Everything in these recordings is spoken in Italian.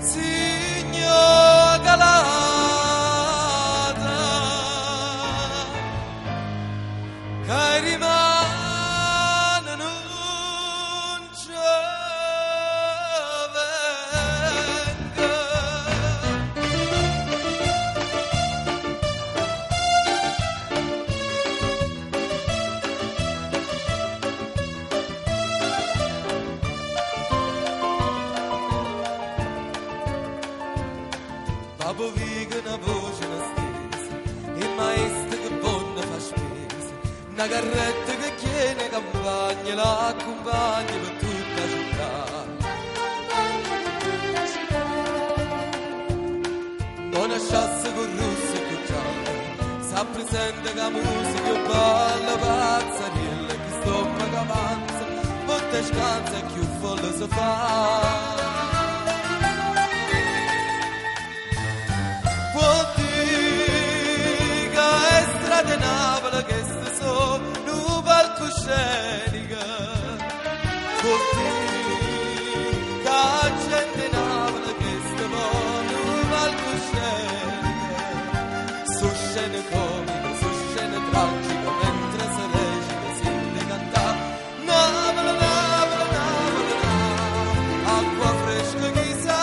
Signor Galata, che rimane non ci venga. Babbo viga una voce una stesa, il maestro che buona fa spesa, una carretta che chiede campagna, l'accompagna per tutta la città. Non lasciasse con rosso e con giallo, sa presente che la musica è balla, pazzarella, che stomaco avanza, botte scansa e più folle si fa. Di Napoli che sono un palcoscenico, vuol dire che la gente di Napoli che sta un palcoscenico, su scene comiche, su scene tragiche, mentre si recita si deve cantare Napoli, Napoli, Napoli, Napoli, acqua fresca chi sa.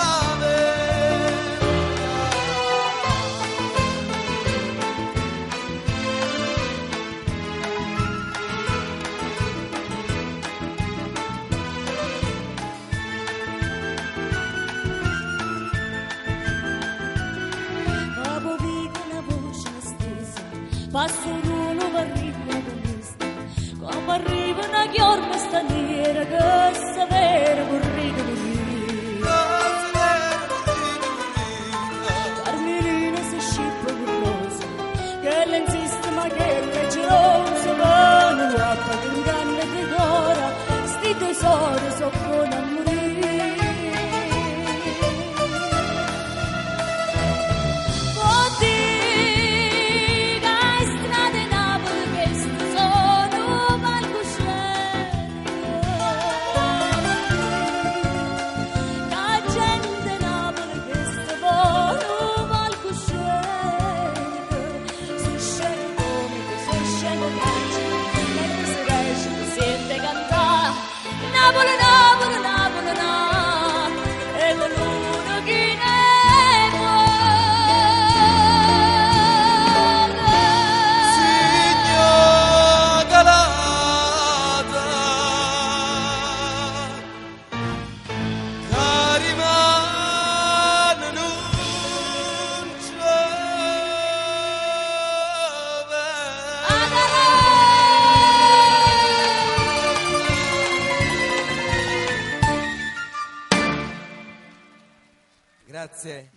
Passo l'uno per arriva con questa, come arriva una chiorma straniera che sapere corrida corrida. Carmelina si scippa curiosa, che le insiste ma che le gelosa, ma non guarda che inganna di cora, sti tesori so buoni a morire. Napoli, Napoli, Napoli, Napoli, e qualcuno che ne vuole. Signor Galata, che rimane non ci venga. Grazie.